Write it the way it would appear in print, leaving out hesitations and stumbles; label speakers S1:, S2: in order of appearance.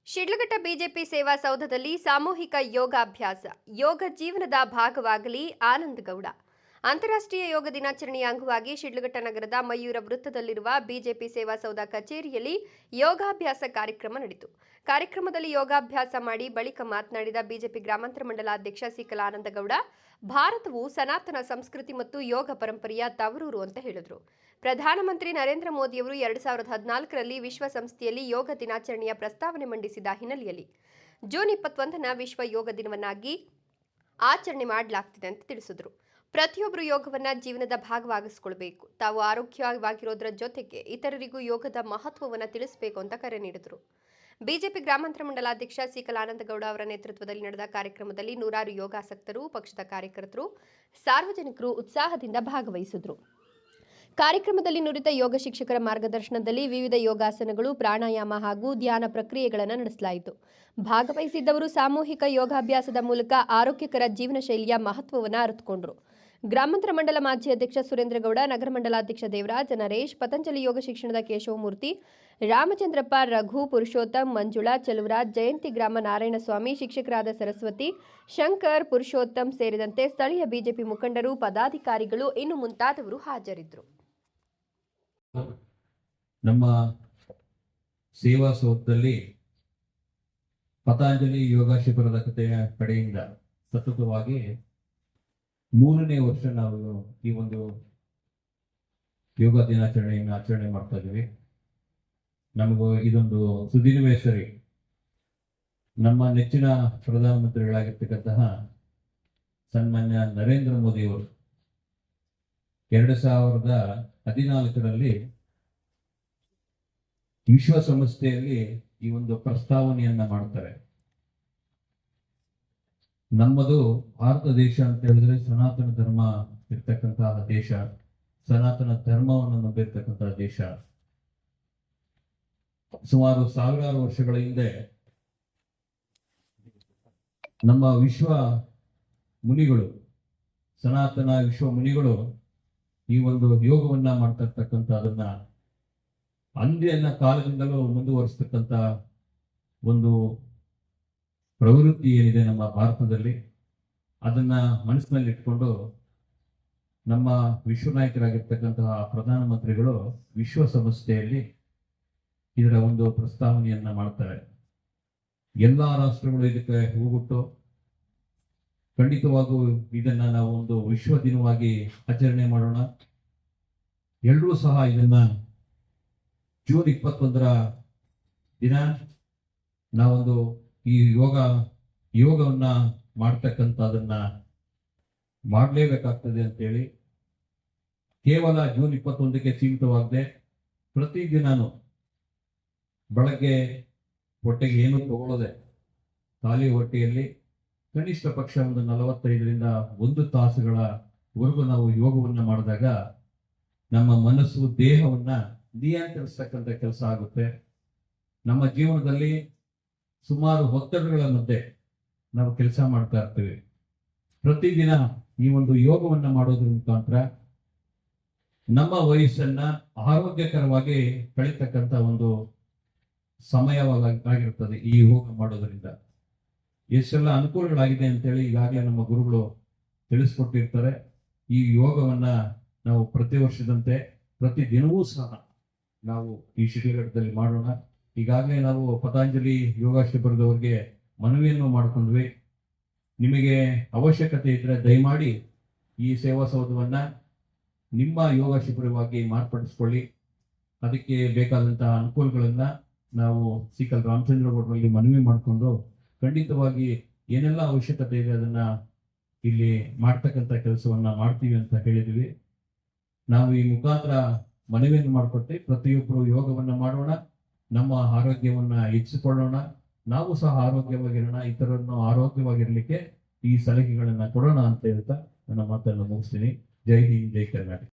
S1: Sidlaghatta BJP ಸೇವಾ ಸೌಧದಲ್ಲಿ ಸಾಮೂಹಿಕ ಯೋಗಾಭ್ಯಾಸ. ಯೋಗ ಜೀವನದ ಭಾಗವಾಗಲಿ. ಆನಂದ್ ಗೌಡ. ಅಂತಾರಾಷ್ಟ್ರೀಯ ಯೋಗ ದಿನಾಚರಣೆಯ ಅಂಗವಾಗಿ ಶಿಡ್ಲಘಟ್ಟ ನಗರದ ಮಯೂರ ವೃತ್ತದಲ್ಲಿರುವ ಬಿಜೆಪಿ ಸೇವಾ ಸೌಧ ಕಚೇರಿಯಲ್ಲಿ ಯೋಗಾಭ್ಯಾಸ ಕಾರ್ಯಕ್ರಮ ನಡೆಯಿತು. ಕಾರ್ಯಕ್ರಮದಲ್ಲಿ ಯೋಗಾಭ್ಯಾಸ ಮಾಡಿ ಬಳಿಕ ಮಾತನಾಡಿದ ಬಿಜೆಪಿ ಗ್ರಾಮಾಂತರ ಮಂಡಲ ಅಧ್ಯಕ್ಷ ಸಿಕಲ್ ಆನಂದಗೌಡ, ಭಾರತವು ಸನಾತನ ಸಂಸ್ಕೃತಿ ಮತ್ತು ಯೋಗ ಪರಂಪರೆಯ ತವರೂರು ಅಂತ ಹೇಳಿದರು. ಪ್ರಧಾನಮಂತ್ರಿ ನರೇಂದ್ರ ಮೋದಿಯವರು 2014ರಲ್ಲಿ ವಿಶ್ವಸಂಸ್ಥೆಯಲ್ಲಿ ಯೋಗ ದಿನಾಚರಣೆಯ ಪ್ರಸ್ತಾವನೆ ಮಂಡಿಸಿದ ಹಿನ್ನೆಲೆಯಲ್ಲಿ ಜೂನ್ 21ನ ವಿಶ್ವ ಯೋಗ ದಿನವನ್ನಾಗಿ ಆಚರಣೆ ಮಾಡಲಾಗ್ತಿದೆ ಅಂತ ತಿಳಿಸಿದರು. ಪ್ರತಿಯೊಬ್ಬರು ಯೋಗವನ್ನ ಜೀವನದ ಭಾಗವಾಗಿಸಿಕೊಳ್ಳಬೇಕು. ತಾವು ಆರೋಗ್ಯವಾಗಿರೋದರ ಜೊತೆಗೆ ಇತರರಿಗೂ ಯೋಗದ ಮಹತ್ವವನ್ನು ತಿಳಿಸಬೇಕು ಅಂತ ಕರೆ ನೀಡಿದರು. ಬಿಜೆಪಿ ಗ್ರಾಮಾಂತರ ಮಂಡಲಾಧ್ಯಕ್ಷ ಸಿಕಲ್ ಆನಂದಗೌಡ ಅವರ ನೇತೃತ್ವದಲ್ಲಿ ನಡೆದ ಕಾರ್ಯಕ್ರಮದಲ್ಲಿ ನೂರಾರು ಯೋಗಾಸಕ್ತರು, ಪಕ್ಷದ ಕಾರ್ಯಕರ್ತರು, ಸಾರ್ವಜನಿಕರು ಉತ್ಸಾಹದಿಂದ ಭಾಗವಹಿಸಿದರು. ಕಾರ್ಯಕ್ರಮದಲ್ಲಿ ನುರಿತ ಯೋಗ ಶಿಕ್ಷಕರ ಮಾರ್ಗದರ್ಶನದಲ್ಲಿ ವಿವಿಧ ಯೋಗಾಸನಗಳು, ಪ್ರಾಣಾಯಾಮ ಹಾಗೂ ಧ್ಯಾನ ಪ್ರಕ್ರಿಯೆಗಳನ್ನು ನಡೆಸಲಾಯಿತು. ಭಾಗವಹಿಸಿದ್ದವರು ಸಾಮೂಹಿಕ ಯೋಗಾಭ್ಯಾಸದ ಮೂಲಕ ಆರೋಗ್ಯಕರ ಜೀವನ ಶೈಲಿಯ ಮಹತ್ವವನ್ನು ಅರಿತುಕೊಂಡರು. ಗ್ರಾಮಾಂತರ ಮಂಡಲ ಮಾಜಿ ಅಧ್ಯಕ್ಷ ಸುರೇಂದ್ರಗೌಡ, ನಗರ ಮಂಡಲಾಧ್ಯಕ್ಷ ದೇವರಾಜ್, ನರೇಶ್, ಪತಂಜಲಿ ಯೋಗ ಶಿಕ್ಷಣದ ಕೇಶವಮೂರ್ತಿ, ರಾಮಚಂದ್ರಪ್ಪ, ರಘು, ಪುರುಷೋತ್ತಮ್, ಮಂಜುಳಾ, ಚೆಲುವರಾಜ್, ಜಯಂತಿ ಗ್ರಾಮ ನಾರಾಯಣಸ್ವಾಮಿ, ಶಿಕ್ಷಕರಾದ ಸರಸ್ವತಿ, ಶಂಕರ್, ಪುರುಷೋತ್ತಮ್ ಸೇರಿದಂತೆ ಸ್ಥಳೀಯ ಬಿಜೆಪಿ ಮುಖಂಡರು, ಪದಾಧಿಕಾರಿಗಳು ಇನ್ನು ಮುಂತಾದವರು ಹಾಜರಿದ್ದರು.
S2: ನಮ್ಮ ಸೇವಾ ಸೌಧದಲ್ಲಿ ಪತಂಜಲಿ ಯೋಗ ಶಿಬಿರದ ಕಡೆಯಿಂದ ಸತತವಾಗಿ 3ನೇ ವರ್ಷ ನಾವು ಈ ಒಂದು ಯೋಗ ದಿನಾಚರಣೆಯನ್ನು ಆಚರಣೆ ಮಾಡ್ತಾ ಇದ್ದೀವಿ. ನಮಗೂ ಇದೊಂದು ಸುದಿನವೇ ಸರಿ. ನಮ್ಮ ನೆಚ್ಚಿನ ಪ್ರಧಾನಮಂತ್ರಿಗಳಾಗಿರ್ತಕ್ಕಂತಹ ಸನ್ಮಾನ್ಯ ನರೇಂದ್ರ ಮೋದಿಯವರು 2014ರಲ್ಲಿ ವಿಶ್ವಸಂಸ್ಥೆಯಲ್ಲಿ ಈ ಒಂದು ಪ್ರಸ್ತಾವನೆಯನ್ನ ಮಾಡ್ತಾರೆ. ನಮ್ಮದು ಭಾರತ ದೇಶ ಅಂತ ಹೇಳಿದ್ರೆ ಸನಾತನ ಧರ್ಮ ಇರ್ತಕ್ಕಂತಹ ದೇಶ, ಸನಾತನ ಧರ್ಮವನ್ನು ನಂಬಿರ್ತಕ್ಕಂತಹ ದೇಶ. ಸುಮಾರು ಸಾವಿರಾರು ವರ್ಷಗಳ ಹಿಂದೆ ನಮ್ಮ ವಿಶ್ವ ಮುನಿಗಳು, ಸನಾತನ ವಿಶ್ವ ಮುನಿಗಳು ಈ ಒಂದು ಯೋಗವನ್ನ ಮಾಡ್ತಾ ಇರ್ತಕ್ಕಂಥ ಅದನ್ನ ಅಂದಿನ ಕಾಲದಿಂದಲೂ ಮುಂದುವರಿಸ್ತಕ್ಕಂಥ ಒಂದು ಪ್ರವೃತ್ತಿ ಏನಿದೆ ನಮ್ಮ ಭಾರತದಲ್ಲಿ, ಅದನ್ನ ಮನಸ್ಸಿನಲ್ಲಿ ಇಟ್ಕೊಂಡು ನಮ್ಮ ವಿಶ್ವ ನಾಯಕರಾಗಿರ್ತಕ್ಕಂತಹ ಪ್ರಧಾನಮಂತ್ರಿಗಳು ವಿಶ್ವಸಂಸ್ಥೆಯಲ್ಲಿ ಇದರ ಒಂದು ಪ್ರಸ್ತಾವನೆಯನ್ನ ಮಾಡ್ತಾರೆ. ಎಲ್ಲಾ ರಾಷ್ಟ್ರಗಳು ಇದಕ್ಕೆ ಹೋಗ್ಬಿಟ್ಟು ಖಂಡಿತವಾಗೂ ಇದನ್ನ ನಾವು ಒಂದು ವಿಶ್ವ ದಿನವಾಗಿ ಆಚರಣೆ ಮಾಡೋಣ. ಎಲ್ಲರೂ ಸಹ ಇದನ್ನ ಜೂನ್ 21ರ ದಿನ ನಾವೊಂದು ಈ ಯೋಗವನ್ನ ಮಾಡ್ತಕ್ಕಂಥ ಅದನ್ನ ಮಾಡಲೇಬೇಕಾಗ್ತದೆ ಅಂತೇಳಿ ಕೇವಲ ಜೂನ್ 21ಕ್ಕೆ ಸೀಮಿತವಾಗದೆ ಪ್ರತಿದಿನಾನು ಬೆಳಗ್ಗೆ ಹೊಟ್ಟೆಗೆ ಏನು ತಗೊಳ್ಳದೆ ಖಾಲಿ ಹೊಟ್ಟೆಯಲ್ಲಿ ಕನಿಷ್ಠ ಪಕ್ಷ ಒಂದು 45ರಿಂದ 1 ತಾಸುಗಳವರೆಗೂ ನಾವು ಯೋಗವನ್ನ ಮಾಡಿದಾಗ ನಮ್ಮ ಮನಸ್ಸು, ದೇಹವನ್ನ ನಿಯಂತ್ರಿಸ್ತಕ್ಕಂಥ ಕೆಲಸ ಆಗುತ್ತೆ. ನಮ್ಮ ಜೀವನದಲ್ಲಿ ಸುಮಾರು ಒತ್ತಡಗಳ ಮಧ್ಯೆ ನಾವು ಕೆಲಸ ಮಾಡ್ತಾ ಇರ್ತೀವಿ. ಪ್ರತಿದಿನ ಈ ಒಂದು ಯೋಗವನ್ನ ಮಾಡೋದ್ರ ಮುಖಾಂತರ ನಮ್ಮ ವಯಸ್ಸನ್ನ ಆರೋಗ್ಯಕರವಾಗಿ ಕಳೀತಕ್ಕಂಥ ಒಂದು ಸಮಯವಾಗಿರ್ತದೆ. ಈ ಯೋಗ ಮಾಡೋದ್ರಿಂದ ಎಷ್ಟೆಲ್ಲ ಅನುಕೂಲಗಳಾಗಿದೆ ಅಂತೇಳಿ ಈಗಾಗಲೇ ನಮ್ಮ ಗುರುಗಳು ತಿಳಿಸ್ಕೊಟ್ಟಿರ್ತಾರೆ. ಈ ಯೋಗವನ್ನ ನಾವು ಪ್ರತಿ ವರ್ಷದಂತೆ ಪ್ರತಿ ದಿನವೂ ಸಹ ನಾವು ಈ ಶಿಬಿರದಲ್ಲಿ ಮಾಡೋಣ. ಈಗಾಗಲೇ ನಾವು ಪತಂಜಲಿ ಯೋಗ ಶಿಬಿರದವರಿಗೆ ಮನವಿಯನ್ನು ಮಾಡಿಕೊಂಡ್ವಿ. ನಿಮಗೆ ಅವಶ್ಯಕತೆ ಇದ್ರೆ ದಯಮಾಡಿ ಈ ಸೇವಾ ಸೌಧವನ್ನ ನಿಮ್ಮ ಯೋಗ ಶಿಬಿರವಾಗಿ ಮಾರ್ಪಡಿಸ್ಕೊಳ್ಳಿ. ಅದಕ್ಕೆ ಬೇಕಾದಂತಹ ಅನುಕೂಲಗಳನ್ನ ನಾವು ಸಿಕಲ್ ರಾಮಚಂದ್ರ ಗೌಡರಲ್ಲಿ ಮನವಿ ಮಾಡಿಕೊಂಡು ಖಂಡಿತವಾಗಿ ಏನೆಲ್ಲ ಅವಶ್ಯಕತೆ ಇದೆ ಅದನ್ನ ಇಲ್ಲಿ ಮಾಡ್ತಕ್ಕಂಥ ಕೆಲಸವನ್ನ ಮಾಡ್ತೀವಿ ಅಂತ ಹೇಳಿದ್ವಿ. ನಾವು ಈ ಮುಖಾಂತರ ಮನವಿಯನ್ನು ಮಾಡಿಕೊಟ್ಟು ಪ್ರತಿಯೊಬ್ಬರು ಯೋಗವನ್ನ ಮಾಡೋಣ, ನಮ್ಮ ಆರೋಗ್ಯವನ್ನ ಹೆಚ್ಚಿಕೊಳ್ಳೋಣ, ನಾವು ಸಹ ಆರೋಗ್ಯವಾಗಿರೋಣ, ಇತರರನ್ನು ಆರೋಗ್ಯವಾಗಿರ್ಲಿಕ್ಕೆ ಈ ಸಲಹೆಗಳನ್ನ ಕೊಡೋಣ ಅಂತ ಹೇಳ್ತಾ ನನ್ನ ಮಾತನ್ನು ಮುಗಿಸ್ತೀನಿ. ಜೈ ಹಿಂದ್, ಜೈ ಕರ್ನಾಟಕ.